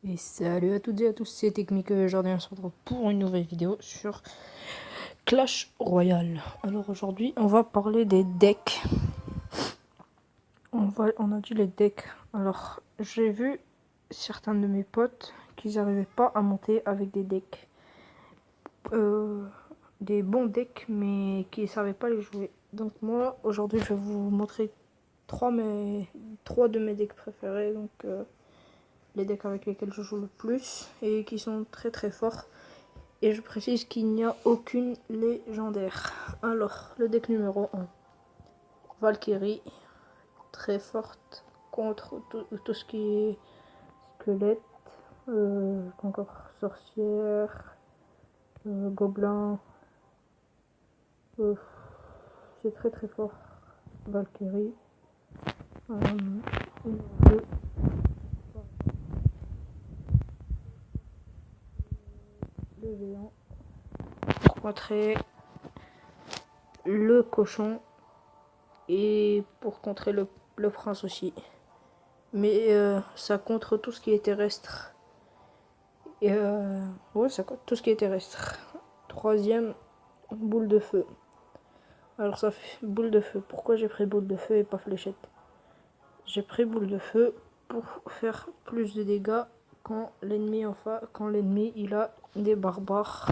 Et salut à toutes et à tous, c'est Technique. Aujourd'hui on se retrouve pour une nouvelle vidéo sur Clash Royale. Alors aujourd'hui on va parler des decks. On a dit les decks. Alors j'ai vu certains de mes potes qu'ils n'arrivaient pas à monter avec des decks. Des bons decks mais qui ne savaient pas les jouer. Donc moi aujourd'hui je vais vous montrer trois de mes decks préférés. Donc les decks avec lesquels je joue le plus et qui sont très très forts. Et je précise qu'il n'y a aucune légendaire. Alors, le deck numéro 1. Valkyrie, très forte contre tout ce qui est squelette, encore sorcière, gobelin. C'est très très fort. Valkyrie. Le géant. Pour contrer le cochon. Et pour contrer le prince aussi. Mais ça contre tout ce qui est terrestre. Et ouais, ça contre tout ce qui est terrestre. Troisième, boule de feu. Alors ça fait boule de feu. Pourquoi j'ai pris boule de feu et pas fléchette? J'ai pris boule de feu pour faire plus de dégâts quand l'ennemi il a des barbares,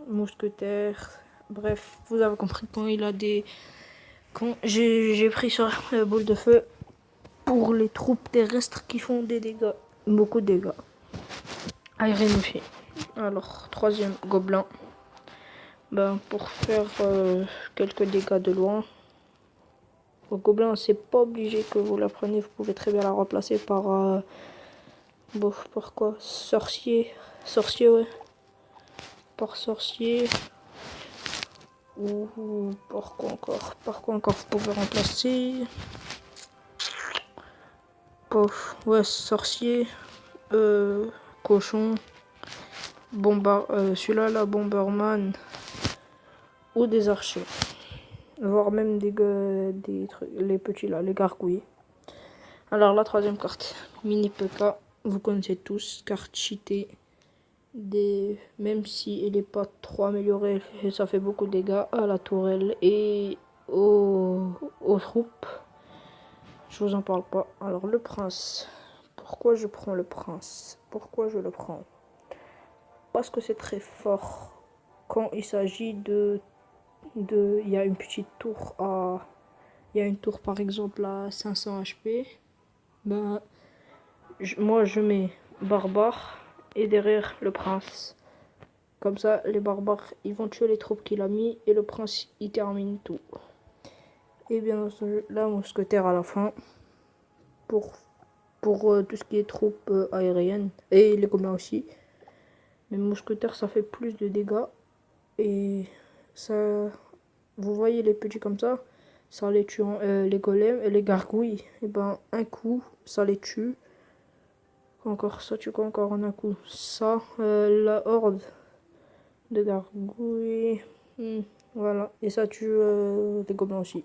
mousquetaires. Bref, vous avez compris quand il a des. Quand j'ai pris sur la boule de feu pour les troupes terrestres qui font des dégâts, beaucoup de dégâts. Aérienne aussi. Alors, troisième, gobelin. Ben, pour faire quelques dégâts de loin. Le gobelin, c'est pas obligé que vous la preniez, vous pouvez très bien la remplacer par. Par quoi? Sorcier. Sorcier, ouais. Par sorcier. Ou par quoi encore? Par quoi encore vous pouvez remplacer? Pof, ouais, sorcier. Cochon. Celui-là, la Bomberman. Ou des archers. Voire même des trucs, les petits là, les gargouilles. Alors la troisième carte, mini PK, vous connaissez tous, carte cheatée. Même si elle n'est pas trop améliorée, ça fait beaucoup de dégâts à la tourelle et aux troupes. Je vous en parle pas. Alors le prince, pourquoi je prends le prince? Pourquoi je le prends? Parce que c'est très fort quand il s'agit il y a une petite tour il y a une tour par exemple à 500 HP. Ben, moi je mets barbare et derrière le prince. Comme ça, les barbares ils vont tuer les troupes qu'il a mis et le prince il termine tout. Et bien entendu, la mousquetaire à la fin pour tout ce qui est troupes aériennes et les gobelins aussi. Mais mousquetaire ça fait plus de dégâts et ça. Vous voyez les petits comme ça les tue, les golems et les gargouilles. Et ben un coup, ça les tue. Encore ça tue quoi encore en un coup? Ça, la horde de gargouilles. Voilà, et ça tue les gobelins aussi.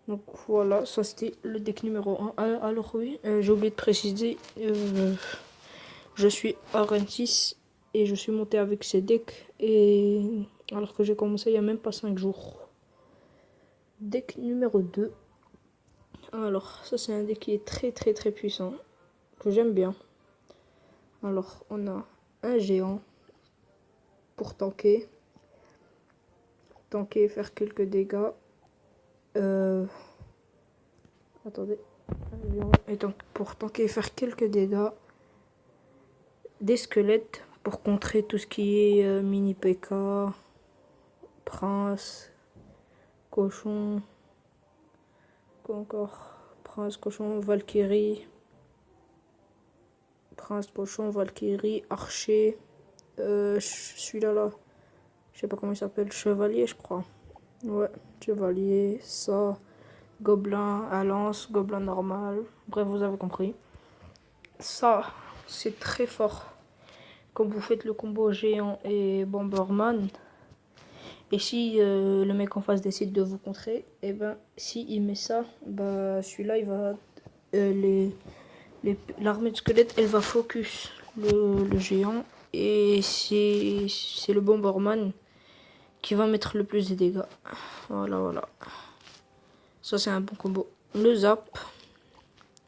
Donc voilà, ça c'était le deck numéro 1. Alors oui, j'ai oublié de préciser, je suis à 26 et je suis monté avec ces decks. Et alors que j'ai commencé il n'y a même pas 5 jours. Deck numéro 2. Alors, ça c'est un deck qui est très très très puissant, que j'aime bien. Alors, on a un géant pour tanker. Tanker, faire quelques dégâts. Attendez. Et donc, pour tanker, faire quelques dégâts. Des squelettes pour contrer tout ce qui est mini PK, prince, cochon. Quoi encore? Prince, cochon, Valkyrie. Prince, cochon, Valkyrie, archer. Celui-là, là. Je sais pas comment il s'appelle. Chevalier, je crois. Ouais, chevalier, ça. Gobelin à lance, gobelin normal. Bref, vous avez compris. Ça, c'est très fort. Quand vous faites le combo géant et Bomberman. Et si le mec en face décide de vous contrer, et ben si il met ça, bah celui-là l'armée de squelettes, elle va focus le géant. Et c'est le Bomberman qui va mettre le plus de dégâts. Voilà, voilà. Ça, c'est un bon combo. Le zap,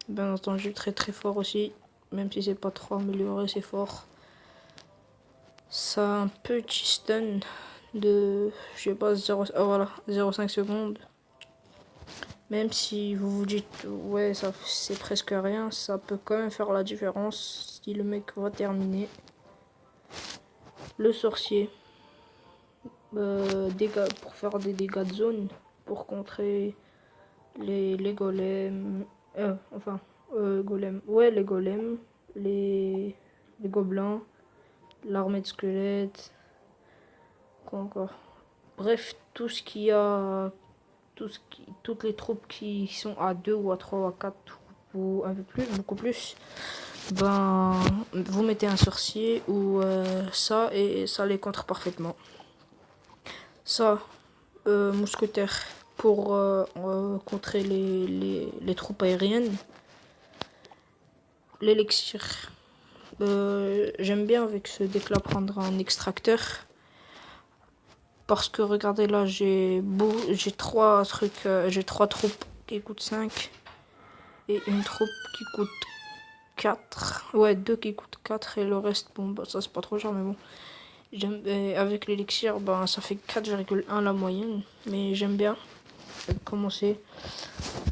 bien entendu, très très fort aussi. Même si c'est pas trop amélioré, c'est fort. Ça a un petit stun de, je sais pas, 0,5 secondes. Même si vous vous dites, ouais, ça c'est presque rien, ça peut quand même faire la différence si le mec va terminer. Le sorcier, pour faire des dégâts de zone, pour contrer les golems, golems, ouais, les golems, les gobelins, l'armée de squelettes, quoi encore. Bref, tout ce qu'il y a, toutes les troupes qui sont à 2 ou à 3 ou à 4 ou un peu plus, beaucoup plus, ben, vous mettez un sorcier ou ça et ça les contre parfaitement. Ça, mousquetaire pour contrer les troupes aériennes. L'élixir. J'aime bien avec ce deck là prendre un extracteur. Parce que regardez là, j'ai 3 trucs, j'ai 3 troupes qui coûtent 5 et une troupe qui coûte 4. Ouais, 2 qui coûtent 4 et le reste, bon, bah, ça c'est pas trop cher, mais bon. Avec l'élixir, bah, ça fait 4,1 la moyenne, mais j'aime bien commencer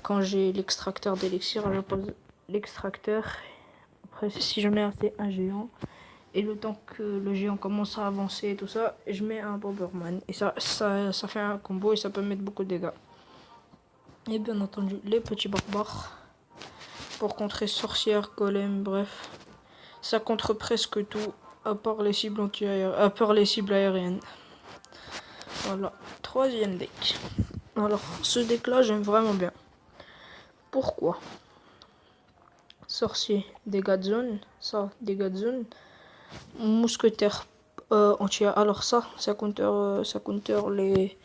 quand j'ai l'extracteur d'élixir, je pose l'extracteur. Après, si j'en ai assez, un géant. Et le temps que le géant commence à avancer et tout ça, je mets un Bomberman. Et ça fait un combo et ça peut mettre beaucoup de dégâts. Et bien entendu, les petits barbares. Pour contrer sorcières, golem, bref. Ça contre presque tout, à part les cibles aériennes. Voilà, troisième deck. Alors, ce deck là, j'aime vraiment bien. Pourquoi? Sorcier, dégâts de zone. Ça, dégâts de zone. Mousquetaire anti. Alors ça counter les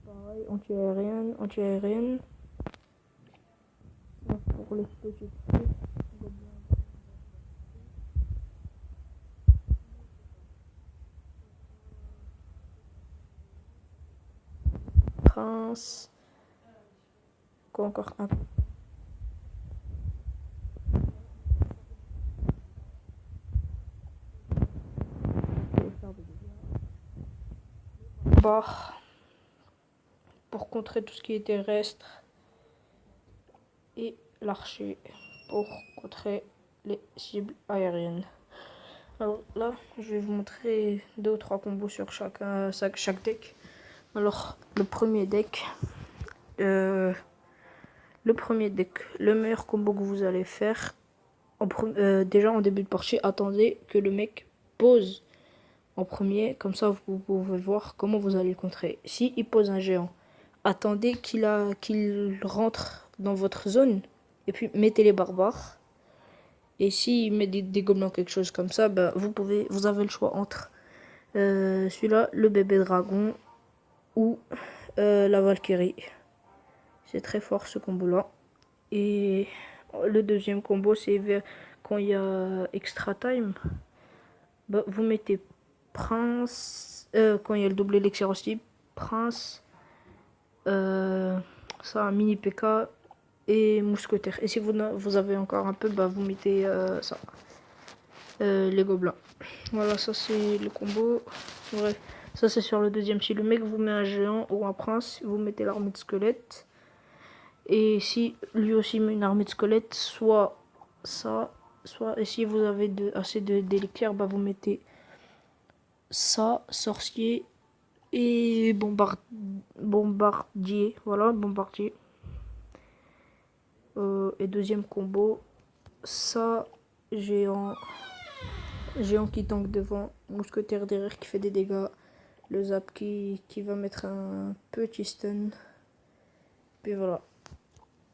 pareil, anti-aérienne. Pour les petites trucs. Prince. Quoi encore un barre pour contrer tout ce qui est terrestre. Et l'archer pour contrer les cibles aériennes. Alors là, je vais vous montrer 2 ou 3 combos sur chaque deck. Alors, le premier deck, le meilleur combo que vous allez faire, déjà en début de partie, attendez que le mec pose en premier, comme ça vous pouvez voir comment vous allez le contrer. Si il pose un géant, attendez qu'il rentre dans votre zone, et puis mettez les barbares. Et s'il met des gobelins, quelque chose comme ça, bah, vous avez le choix entre celui-là, le bébé dragon, ou la Valkyrie. C'est très fort ce combo-là. Et le deuxième combo, c'est quand il y a extra time. Bah, vous mettez prince. Quand il y a le double élixir aussi, prince. Ça, mini PK et mousquetaire. Et si vous avez encore un peu, bah, vous mettez ça. Les gobelins. Voilà, ça c'est le combo. Ouais. Ça c'est sur le deuxième. Si le mec vous met un géant ou un prince, vous mettez l'armée de squelettes. Et si lui aussi met une armée de squelettes, soit ça, soit. Et si vous avez assez d'élixir, bah vous mettez ça, sorcier et bombardier. Voilà, bombardier. Et deuxième combo, ça, géant qui tank devant, mousquetaire derrière qui fait des dégâts, le zap qui va mettre un petit stun. Puis voilà.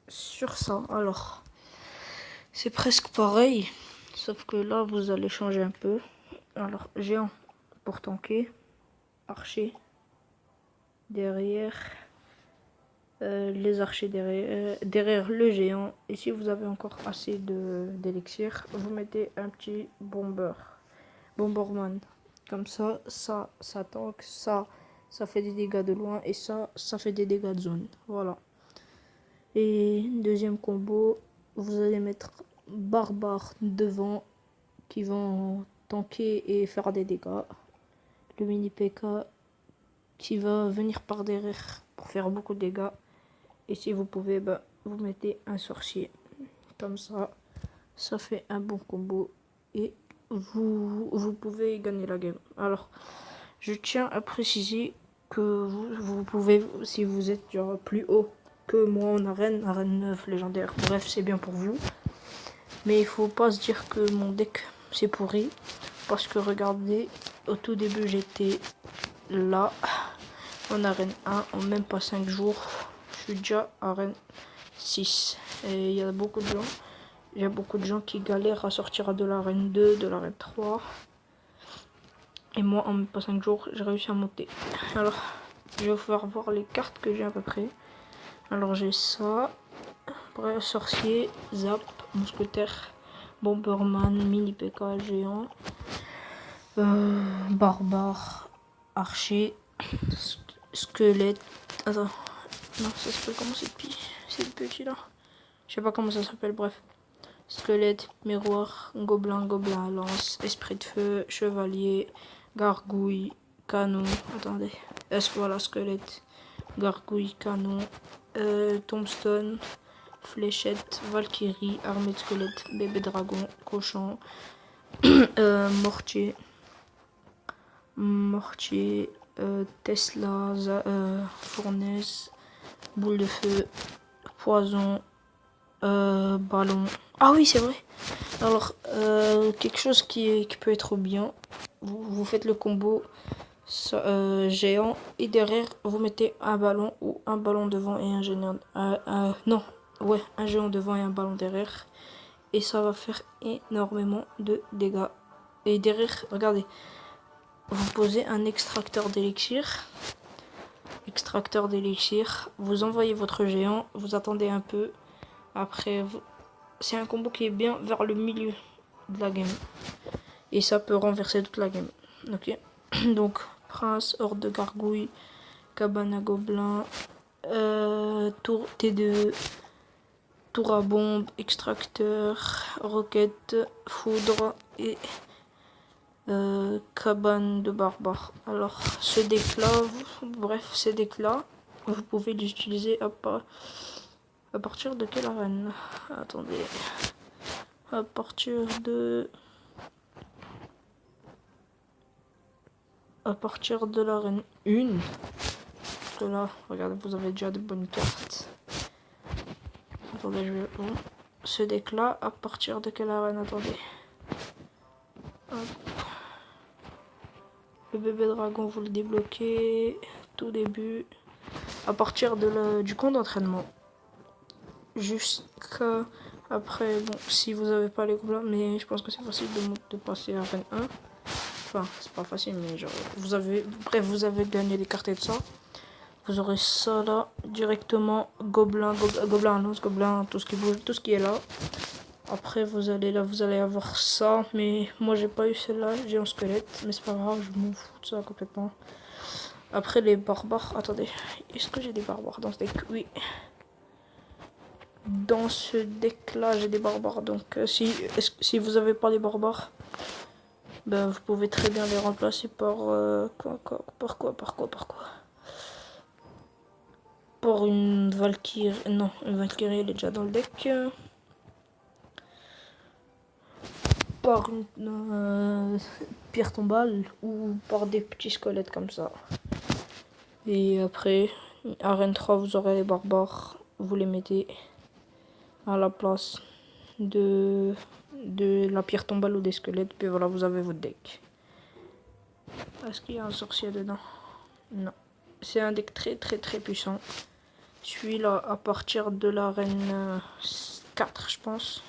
Sur ça, alors, c'est presque pareil, sauf que là, vous allez changer un peu. Alors, géant pour tanker, archer derrière, les archers derrière le géant. Et si vous avez encore assez d'élixir, vous mettez un petit bomberman. Comme ça tank, ça fait des dégâts de loin et ça fait des dégâts de zone. Voilà. Et deuxième combo, vous allez mettre barbares devant qui vont tanker et faire des dégâts. Le mini P.K. qui va venir par derrière pour faire beaucoup de dégâts. Et si vous pouvez, vous mettez un sorcier. Comme ça fait un bon combo. Et vous pouvez gagner la game. Alors, je tiens à préciser que vous pouvez, si vous êtes genre plus haut que moi en arène 9 légendaire, bref, c'est bien pour vous. Mais il faut pas se dire que mon deck c'est pourri. Parce que regardez, au tout début j'étais là en arène 1 en même pas 5 jours. Je suis déjà arène 6. Et il y a beaucoup de gens qui galèrent à sortir de l'arène 2, de l'arène 3. Et moi en même pas 5 jours j'ai réussi à monter. Alors je vais vous faire voir les cartes que j'ai à peu près. Alors j'ai ça. Après, sorcier, zap, mousquetaire, bomberman, mini P.K. géant, barbare, archer, squelette. Attends, non, ça s'appelle comment c'est le petit là? Je sais pas comment ça s'appelle, bref. Squelette, miroir, gobelin, lance, esprit de feu, chevalier, gargouille, canon. Attendez, est-ce que voilà, squelette, gargouille, canon, tombstone, fléchette, valkyrie, armée de squelette, bébé dragon, cochon, mortier, Tesla, fournaise, boule de feu, poison, ballon. Ah oui, c'est vrai. Alors, quelque chose qui peut être bien, vous faites le combo géant et derrière vous mettez un ballon ou un ballon devant et un géant. Non, ouais, un géant devant et un ballon derrière. Et ça va faire énormément de dégâts. Et derrière, regardez, vous posez un extracteur d'élixir. Vous envoyez votre géant, vous attendez un peu. Après, c'est un combo qui est bien vers le milieu de la game. Et ça peut renverser toute la game. Ok. Donc, prince, horde de gargouille, cabane à gobelins, tour T2, tour à bombe, extracteur, roquette, foudre et cabane de barbares. Alors, ce deck-là, ces decks-là, vous pouvez l'utiliser à partir de quelle arène? Attendez. À partir de l'arène 1. Parce que là, regardez, vous avez déjà de bonnes cartes. Attendez, je vais... Ce deck-là, à partir de quelle arène? Attendez. Hop. Le bébé dragon, vous le débloquez tout début. À partir du camp d'entraînement. Jusqu'à... Après, bon, si vous n'avez pas les gobelins, mais je pense que c'est facile de passer à arène 1. Enfin, c'est pas facile, mais genre, vous avez gagné les cartes et tout ça. Vous aurez ça là, directement, gobelin, lance, gobelin, tout ce qui bouge, tout ce qui est là. Après, vous allez avoir ça, mais moi j'ai pas eu celle-là, j'ai un squelette, mais c'est pas grave, je m'en fous de ça complètement. Après, les barbares, attendez, est-ce que j'ai des barbares dans ce deck? Oui. Dans ce deck-là, j'ai des barbares, donc si vous avez pas les barbares, ben, vous pouvez très bien les remplacer par quoi? Pour une Valkyrie. Non, une Valkyrie elle est déjà dans le deck. Par une pierre tombale ou par des petits squelettes comme ça. Et après, arène 3, vous aurez les barbares. Vous les mettez à la place de la pierre tombale ou des squelettes. Puis voilà, vous avez votre deck. Est-ce qu'il y a un sorcier dedans? Non. C'est un deck très puissant. Celui-là à partir de l'arène 4, je pense.